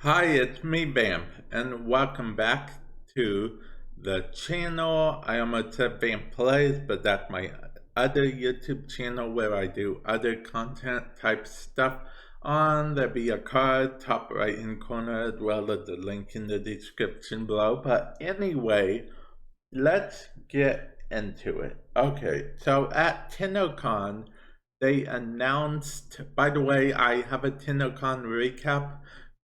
Hi, it's me, Vamp, and welcome back to the channel. I almost said Vamp Plays, but that's my other YouTube channel where I do other content type stuff on the via card, top right hand corner, as well as the link in the description below. But anyway, let's get into it. Okay, so at TennoCon, they announced, by the way, I have a TennoCon recap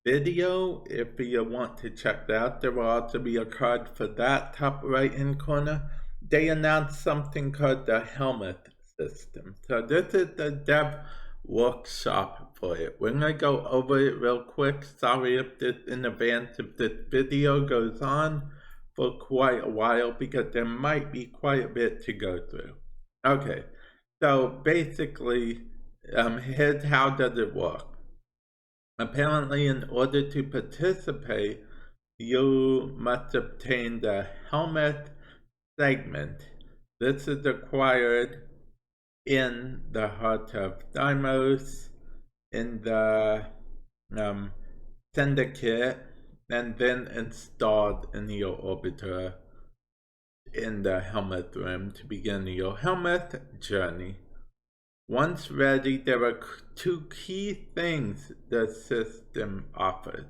video if you want to check that out. There will also be a card for that top right hand corner. They announced something called the Helminth system. So this is the dev workshop for it. We're gonna go over it real quick. Sorry if this in advance if this video goes on for quite a while because there might be quite a bit to go through. Okay, so basically, here's how does it work. Apparently, in order to participate, you must obtain the Helminth segment. This is acquired in the heart of Deimos, in the syndicate, and then installed in your orbiter in the Helminth room to begin your Helminth journey. Once ready, there are two key things the system offers.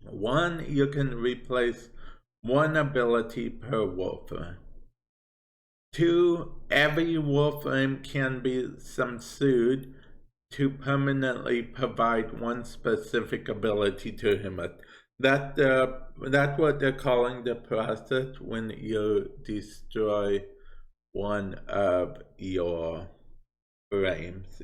One, you can replace one ability per Warframe. Two, every Warframe can be subsued to permanently provide one specific ability to him. That's what they're calling the process when you destroy one of your frames.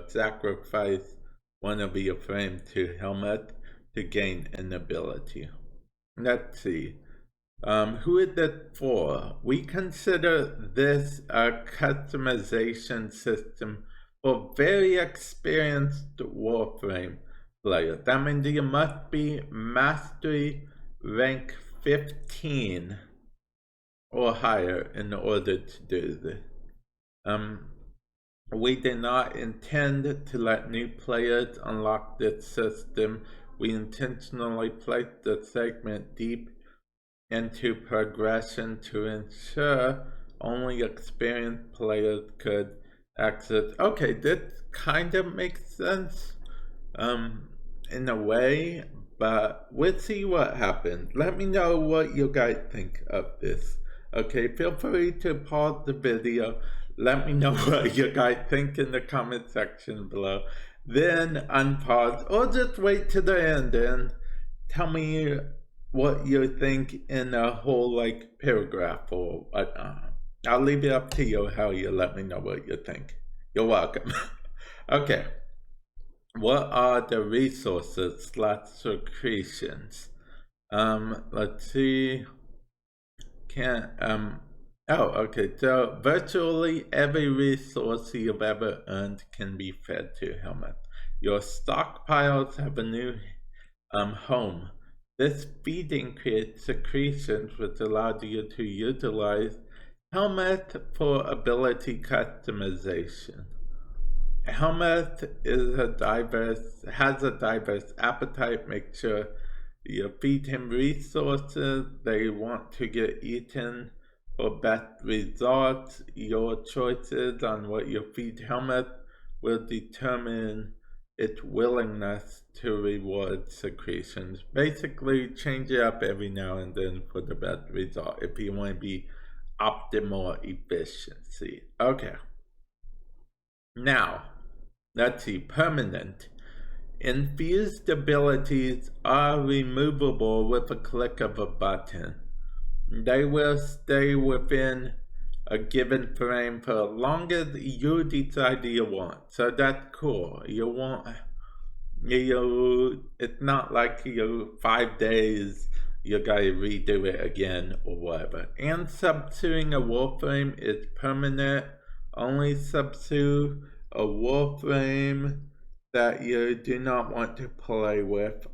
Sacrifice one of your frames to Helminth to gain an ability. Let's see. Who is it for? We consider this a customization system for very experienced Warframe players. That means you must be Mastery rank 15 or higher in order to do this. We did not intend to let new players unlock this system. We intentionally placed the segment deep into progression to ensure only experienced players could access. Okay, this kind of makes sense in a way, but we'll see what happens. Let me know what you guys think of this. Okay, feel free to pause the video. Let me know what you guys think in the comment section below. Then unpause or just wait to the end and tell me what you think in a whole paragraph or whatnot. I'll leave it up to you how you let me know what you think. You're welcome. Okay. What are the resources / secretions? Let's see. So virtually every resource you've ever earned can be fed to Helminth. Your stockpiles have a new home. This feeding creates secretions which allows you to utilize Helminth for ability customization. Helminth has a diverse appetite. Make sure you feed him resources they want to get eaten for best results. Your choices on what you feed Helminth will determine its willingness to reward secretions. Basically, change it up every now and then for the best result if you want to be optimal efficiency. Okay. Now, let's see, permanent. Infused abilities are removable with a click of a button. They will stay within a given frame for as long as you decide you want. So that's cool. It's not like 5 days you gotta redo it again or whatever. And subsuing a Warframe is permanent. Only subsue a Warframe that you do not want to play with.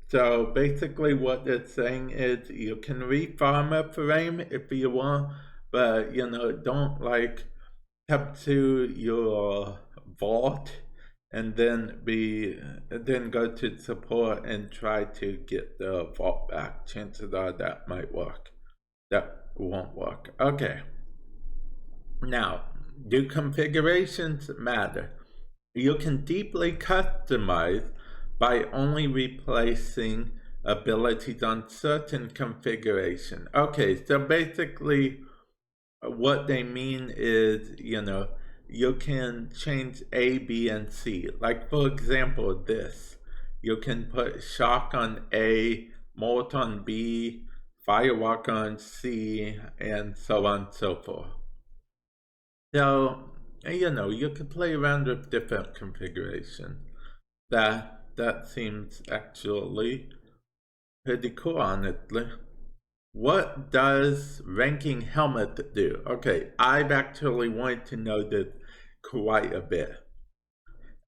So basically what they're saying is you can refarm a frame if you want, but don't subsue your vault and then go to support and try to get the vault back. Chances are that might work. That won't work. Okay. Now, do configurations matter? You can deeply customize by only replacing abilities on certain configuration. Okay, so basically what they mean is, you can change A, B, and C. Like, for example, this. You can put Shock on A, Molt on B, Firewalk on C, and so on and so forth. So, you could play around with different configurations. That seems actually pretty cool, honestly. What does ranking Helminth do? Okay, I've actually wanted to know this quite a bit.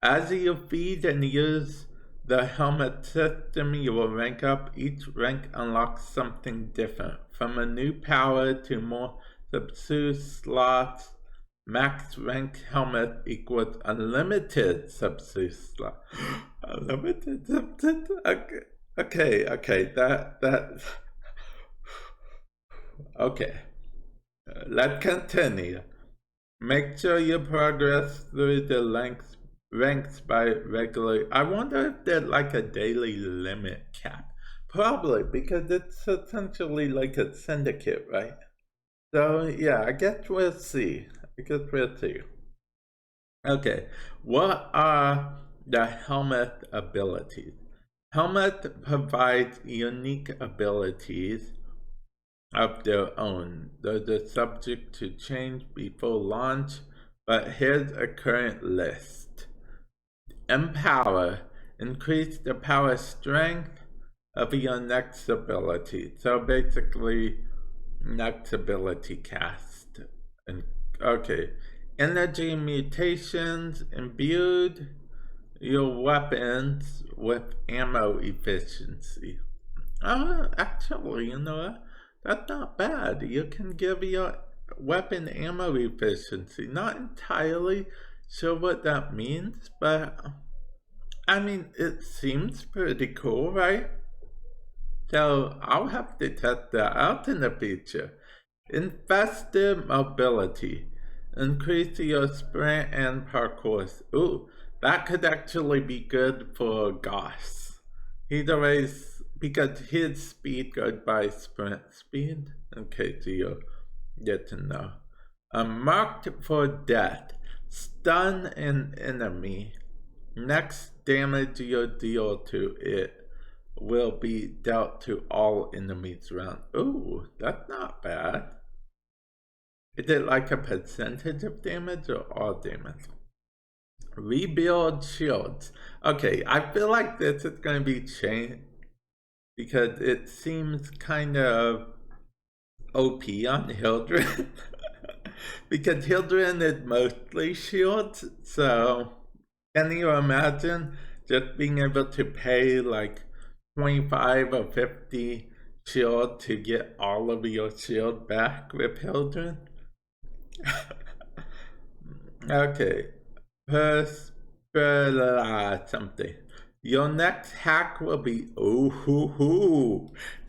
As you feed and use the Helminth system, you will rank up. Each rank unlocks something different, from a new power to more subsist slots. Max rank Helminth equals unlimited subsist slots. Unlimited subsist? Okay, that. Okay, let's continue. Make sure you progress through the ranks by regularly. I wonder if there's like a daily limit cap. Probably, because it's essentially like a syndicate, right? So yeah, I guess we'll see. Okay, what are the Helminth abilities? Helminth provides unique abilities of their own. They're subject to change before launch, but here's a current list. Empower. Increase the power strength of your next ability. So basically, next ability cast. Okay. Energy mutations. Imbued your weapons with ammo efficiency. Actually, you know what? That's not bad. You can give your weapon ammo efficiency. Not entirely sure what that means, but I mean, it seems pretty cool, right? So I'll have to test that out in the future. Infested Mobility. Increase your sprint and parkour. Ooh, that could actually be good for Goss. He's always, because his speed goes by sprint speed, in case you get to know. Marked for death. Stun an enemy. Next damage you deal to it will be dealt to all enemies around. Ooh, that's not bad. Is it like a percentage of damage or all damage? Rebuild shields. Okay, I feel like this is going to be changed because it seems kind of OP on Hildren. Because Hildren is mostly shields, so can you imagine just being able to pay like 25 or 50 shield to get all of your shield back with Hildren? Okay. Something. Your next hack will be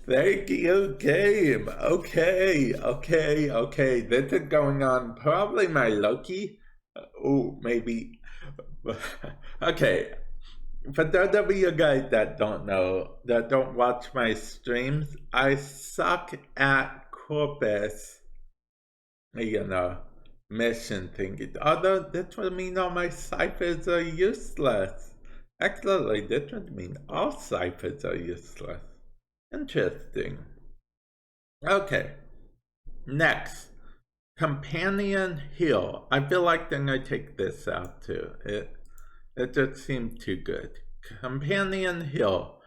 thank you, game. Okay. This is going on probably my Loki. Maybe. Okay. For those of you guys that don't know, that don't watch my streams, I suck at Corpus, mission thingy. Although this would mean all my ciphers are useless. Actually, this would mean all ciphers are useless. Interesting. Okay. Next. Companion heal. I feel like they're gonna take this out too. It just seemed too good. Companion heal.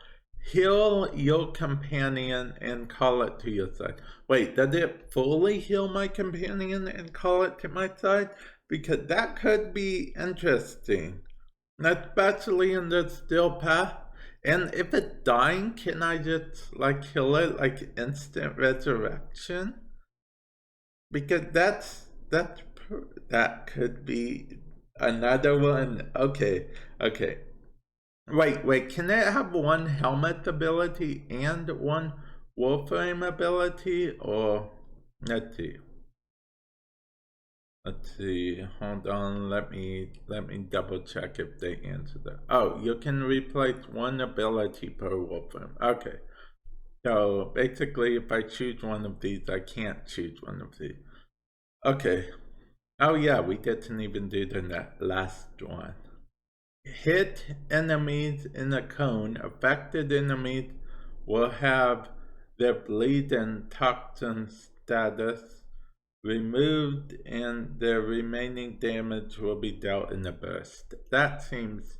Heal your companion and call it to your side. Wait, does it fully heal my companion and call it to my side? Because that could be interesting. Especially in the still path. And if it's dying, can I just like kill it like instant resurrection? Because that could be Another one. Okay, okay. Wait. Can it have one helmet ability and one Warframe ability? Or let's see. Let's see. Hold on. Let me double check if they answer that. Oh, you can replace one ability per Warframe. Okay. So basically, if I choose one of these, I can't choose one of these. Okay. Oh yeah, we didn't even do the last one. Hit enemies in a cone. Affected enemies will have their bleed and toxin status removed, and their remaining damage will be dealt in a burst. That seems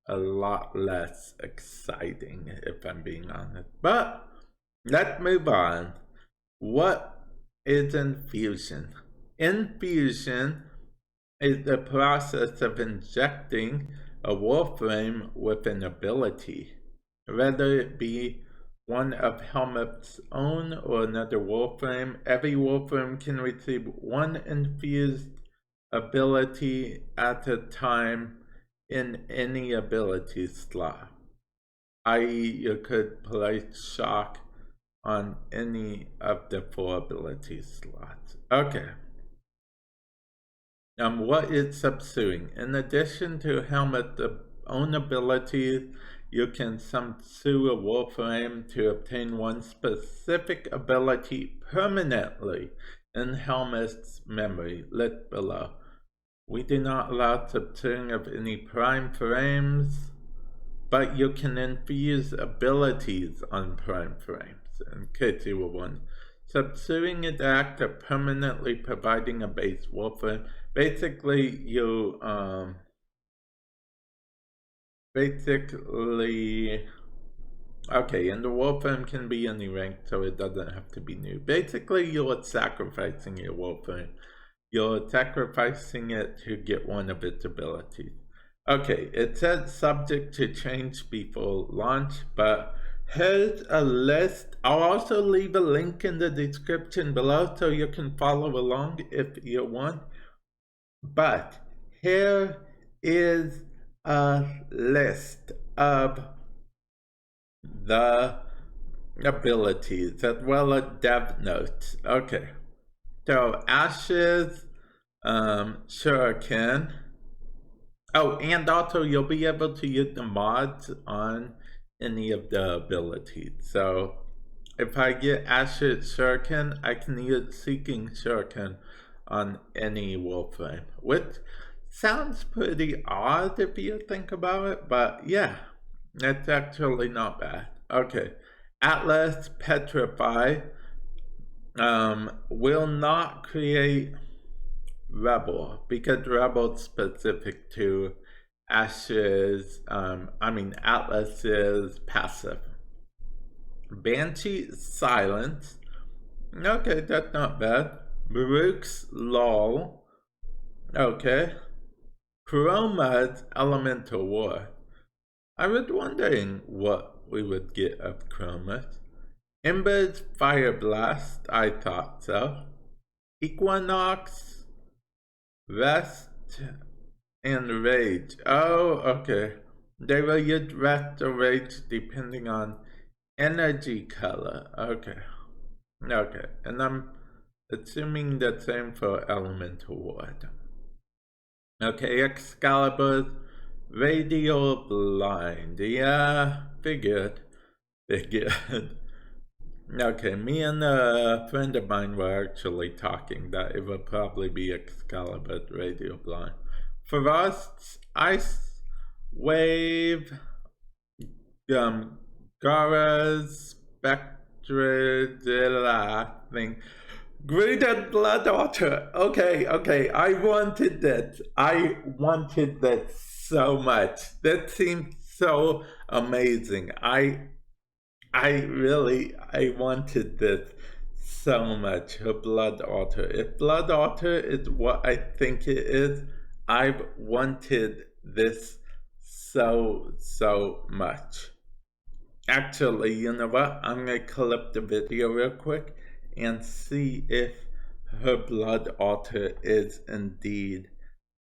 a lot less exciting, if I'm being honest. But let's move on. What is infusion? Infusion is the process of injecting a Warframe with an ability, whether it be one of Helminth's own or another Warframe. Every Warframe can receive one infused ability at a time in any ability slot, i.e. you could place shock on any of the 4 ability slots. Okay. What is subsuing? In addition to Helminth's own abilities, you can subsue a Warframe to obtain one specific ability permanently in Helminth's memory, lit below. We do not allow subsuing of any prime frames, but you can infuse abilities on prime frames, in case you were wondering. Subsuing is the act of permanently providing a base Warframe. Basically, you, okay, and the Warframe can be any rank, so it doesn't have to be new. Basically, you're sacrificing your Warframe. You're sacrificing it to get one of its abilities. Okay, it says subject to change before launch, but here's a list. I'll also leave a link in the description below so you can follow along if you want. But here is a list of the abilities as well as dev notes. Okay, so Ashes, Shuriken. Oh, and also you'll be able to use the mods on any of the abilities. So if I get Ashes Shuriken, I can use Seeking Shuriken on any Warframe, which sounds pretty odd if you think about it, but yeah, that's actually not bad. Okay, Atlas Petrify will not create Rebel, because Rebel's specific to Ashes, Atlas is passive. Banshee Silence, okay, that's not bad. Baruch's Lull, okay. Chroma's Elemental War. I was wondering what we would get of Chroma's. Ember's Fire Blast, I thought so. Equinox, Rest, and Rage. Oh, okay. They will use Rest or Rage depending on energy color. Okay. Okay, and I'm assuming the same for Elemental Ward. Okay, Excalibur's Radio Blind. Yeah, figured. Okay, me and a friend of mine were actually talking that it would probably be Excalibur's Radio Blind. Frost's Ice Wave, Gara's Spectral thing. Greater Blood Otter. Okay, I wanted this. I wanted this so much. That seemed so amazing. I wanted this so much. Her Blood Otter. If Blood Otter is what I think it is, I've wanted this so much. Actually, you know what? I'm gonna clip the video real quick and see if her Blood Otter is indeed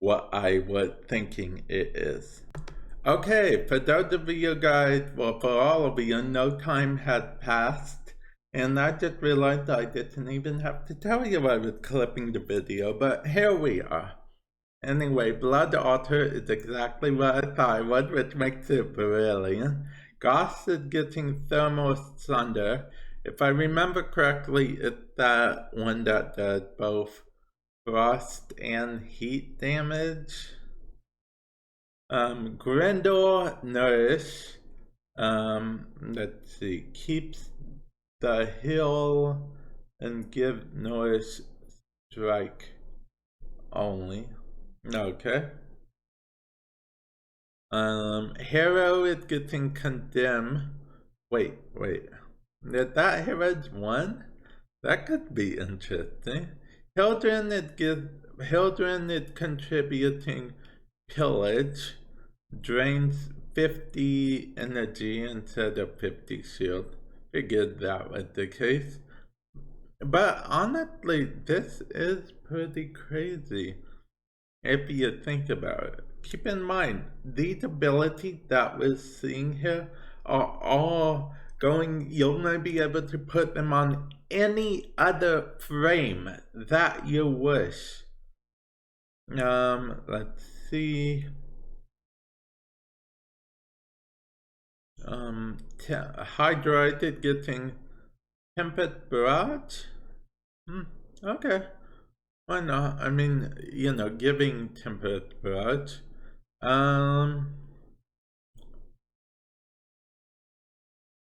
what I was thinking it is. Okay, for those of you guys, well, for all of you, no time had passed, and I just realized I didn't even have to tell you I was clipping the video, but here we are. Anyway, Blood Altar is exactly what I thought it was, which makes it brilliant. Goss is getting Thermal Thunder. If I remember correctly, it's that one that does both frost and heat damage. Grendel Nourish, let's see, keeps the heal and give Nourish strike only. Okay. Hero is getting Condemn. Wait. Did that hero's one? That could be interesting. Hildren is contributing Pillage, drains 50 energy instead of 50 shield. Figured that was the case. But honestly, this is pretty crazy if you think about it. Keep in mind, these abilities that we're seeing here are all going, you'll only be able to put them on any other frame that you wish. Let's see. Hydroid is getting Tempest Barrage. Okay. Why not? I mean, giving Tempest Barrage.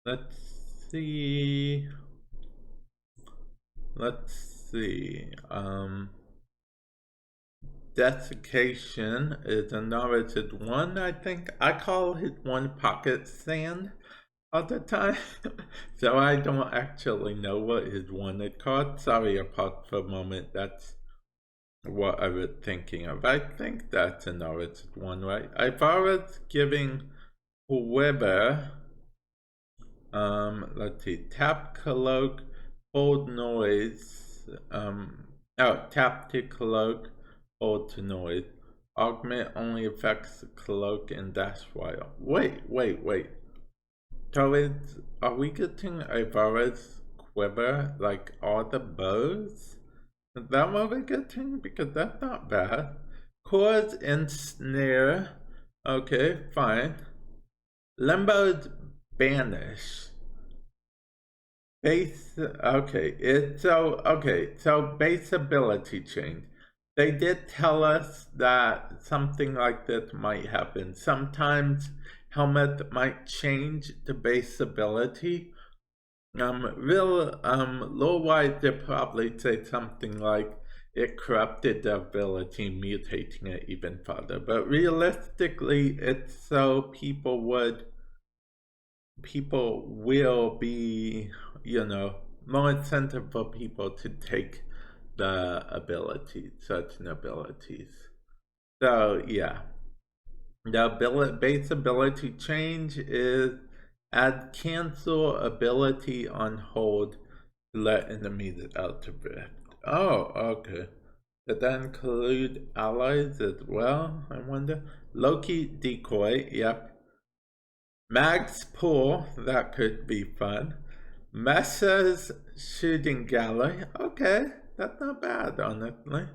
Let's see. Desiccation is another one, I think. I call it one Pocket Sand all the time. So I don't actually know what his one is called. Sorry, I paused for a moment. That's what I was thinking of. I think that's another one, right? I was giving whoever, let's see, tap cloak, hold noise, tap to cloak, hold to noise. Augment only affects the cloak and dash while. Wait. So are we getting Ivara's quiver, like all the bows? Is that what we're getting? Because that's not bad. Chords and snare. Okay, fine. Limbo's banish. Base, so base ability change. They did tell us that something like this might happen. Sometimes Helminth might change the base ability. Lore-wise, they'd probably say something like it corrupted the ability, mutating it even further. But realistically, it's so people will be, more incentive for people to take the abilities, certain abilities. So yeah, the base ability change is add cancel ability on hold to let enemies out of rift. Oh, okay. Did that include allies as well, I wonder? Loki decoy, yep. Mag's pool, that could be fun. Messa's shooting gallery, okay, that's not bad, honestly.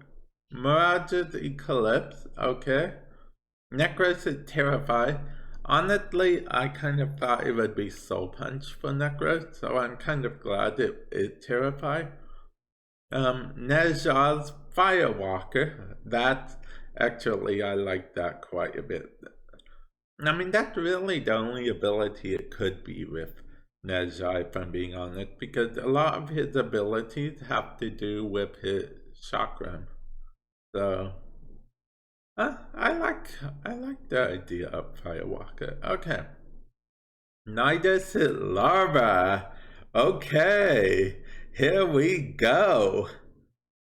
Mirage's eclipse, okay. Necros is terrified. Honestly, I kind of thought it would be Soul Punch for Necros, so I'm kind of glad it is terrified. Nezha's Firewalker, that actually I like that quite a bit. I mean, that's really the only ability it could be with Nezha, if I'm being honest, because a lot of his abilities have to do with his chakra. So, I like the idea of Firewalker. Okay. Nidus Larva. Okay, here we go.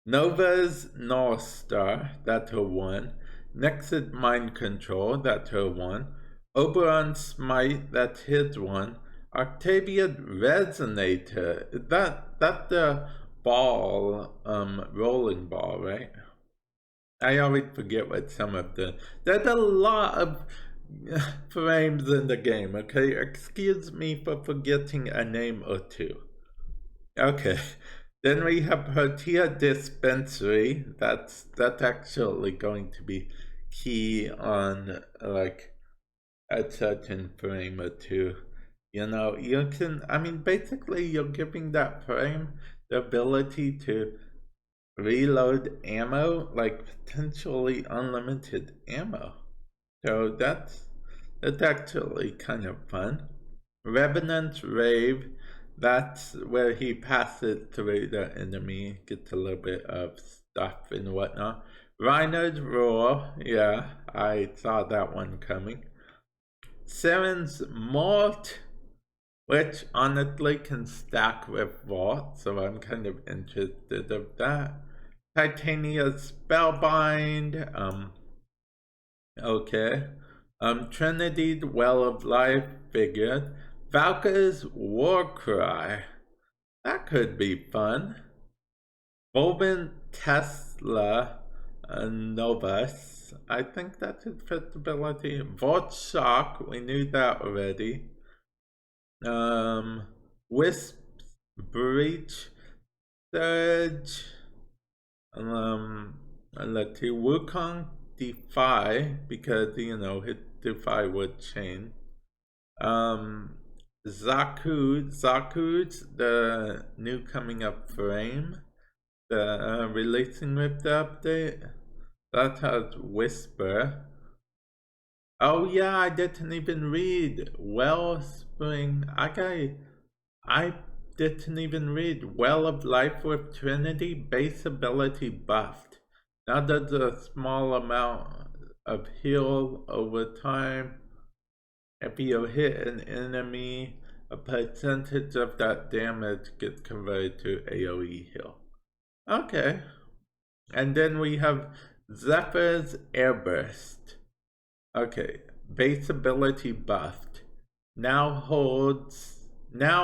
Nova's North Star, that's her one. Nexus Mind Control, that's her one. Oberon's Smite, that's his one. Octavia's Resonator, that's the ball, rolling ball, right? I always forget what some of there's a lot of frames in the game, okay? Excuse me for forgetting a name or two. Okay. Then we have Tortilla Dispensary. That's actually going to be key on like a certain frame or two. You know, you can, I mean, basically you're giving that frame the ability to reload ammo, like potentially unlimited ammo. So that's actually kind of fun. Revenant Rave, that's where he passes through the enemy, gets a little bit of stuff and whatnot. Reiner's Roar, yeah, I saw that one coming. Seren's Mort, which honestly can stack with Vault, so I'm kind of interested of that. Titania's Spellbind, okay. Trinity's Well of Life, figured. Valka's Warcry, that could be fun. Boban Tesla Novus, I think that's his first ability. Vault Shock, we knew that already. Wisp's Breach, Surge, let's see, Wukong Defy, because, you know, his Defy would change. Zaku's the new coming up frame, the releasing with the update. That has Whisper. Oh yeah, I didn't even read Wellspring. I didn't even read Well of Life with Trinity, base ability buffed. Now there's a small amount of heal over time. If you hit an enemy, a percentage of that damage gets converted to AoE heal. Okay. And then we have Zephyr's Airburst. Okay, base ability buffed. Now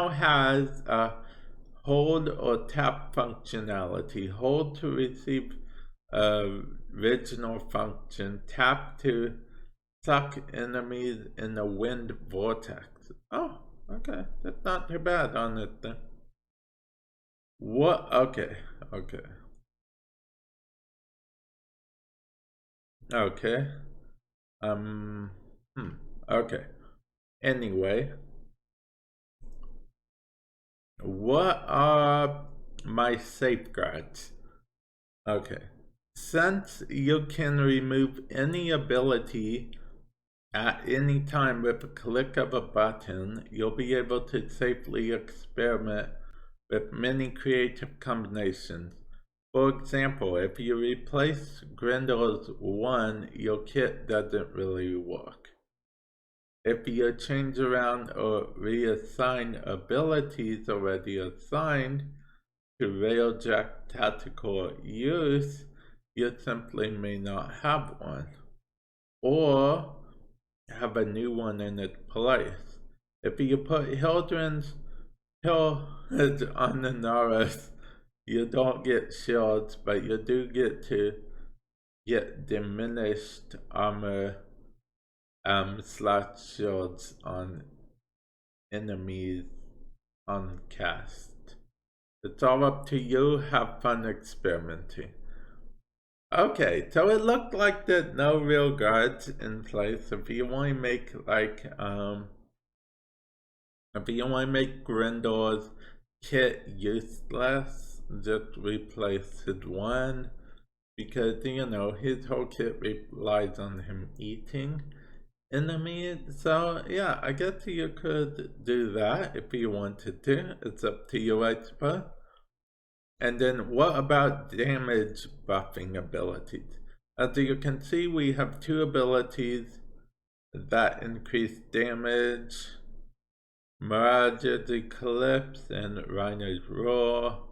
has a hold or tap functionality. Hold to receive original function. Tap to suck enemies in the wind vortex. Oh, okay. That's not too bad on it then. What? Okay. Okay. Okay. Anyway, what are my safeguards? Okay. Since you can remove any ability at any time with a click of a button, you'll be able to safely experiment with many creative combinations. For example, if you replace Grendel's 1, your kit doesn't really work. If you change around or reassign abilities already assigned to Railjack tactical use, you simply may not have one, or have a new one in its place. If you put Hildren's Hill on the Norris, you don't get shields, but you do get to get diminished armor / shields on enemies on cast. It's all up to you. Have fun experimenting. Okay, so it looked like there's no real guards in place. If you want to make like if you want to make Grendel's kit useless, just replace his 1, because, you know, his whole kit relies on him eating enemies. So yeah, I guess you could do that if you wanted to. It's up to you, I suppose. And then what about damage buffing abilities? As you can see, we have 2 abilities that increase damage. Mirage's Eclipse and Reiner's Roar.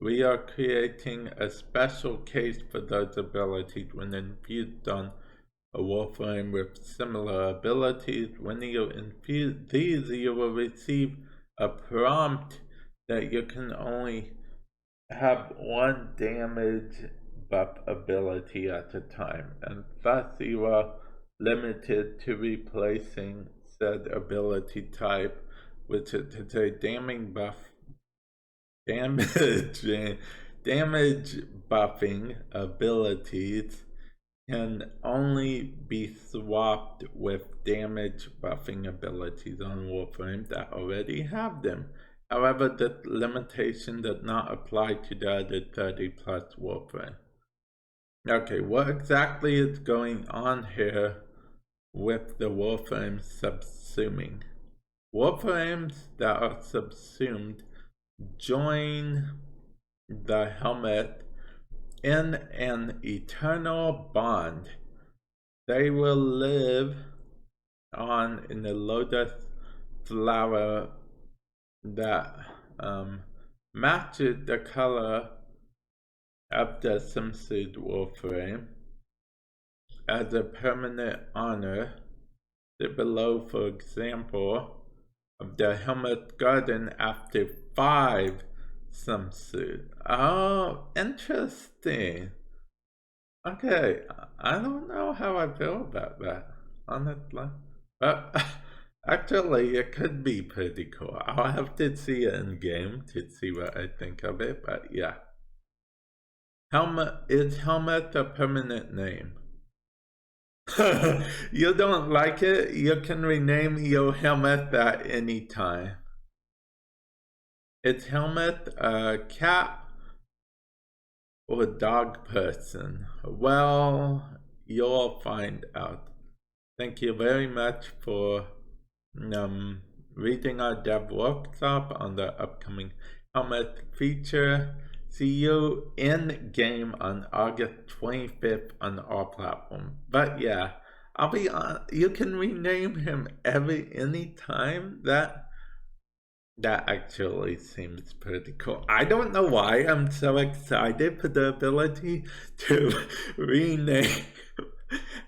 We are creating a special case for those abilities when infused on a Warframe with similar abilities. When you infuse these, you will receive a prompt that you can only have 1 damage buff ability at the time, and thus you are limited to replacing said ability type, which is a damage buffing abilities can only be swapped with damage buffing abilities on Warframe that already have them. However, this limitation does not apply to the other 30 plus Warframe. Okay, what exactly is going on here with the Warframe subsuming? Warframes that are subsumed join the Helminth in an eternal bond. They will live on in the lotus flower that matches the color of the swimsuit Warframe as a permanent honor. The below, for example, of the Helminth Garden after 5 swimsuit. Oh, interesting. Okay, I don't know how I feel about that, honestly. But actually, it could be pretty cool. I'll have to see it in game to see what I think of it, but yeah. Is Helminth a permanent name? You don't like it? You can rename your Helminth at any time. Is Helminth a cat or a dog person? Well, you'll find out. Thank you very much for reading our dev workshop on the upcoming Helminth feature. See you in game on August 25th on all platforms. But yeah, I'll be on. You can rename him any time. That actually seems pretty cool. I don't know why I'm so excited for the ability to rename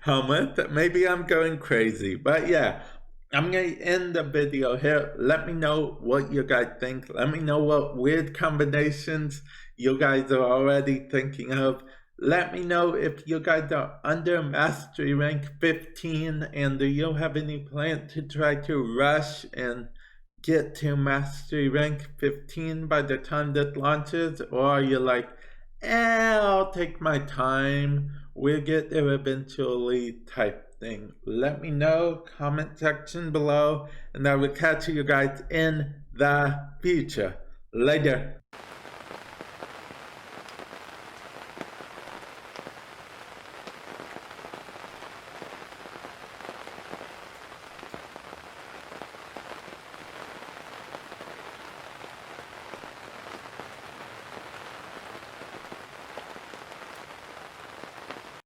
Helminth. Maybe I'm going crazy, but yeah. I'm going to end the video here. Let me know what you guys think. Let me know what weird combinations you guys are already thinking of. Let me know if you guys are under Mastery Rank 15 and do you have any plan to try to rush and get to Mastery Rank 15 by the time this launches? Or are you like, I'll take my time, we'll get there eventually type thing? Let me know, comment section below, and I will catch you guys in the future. Later.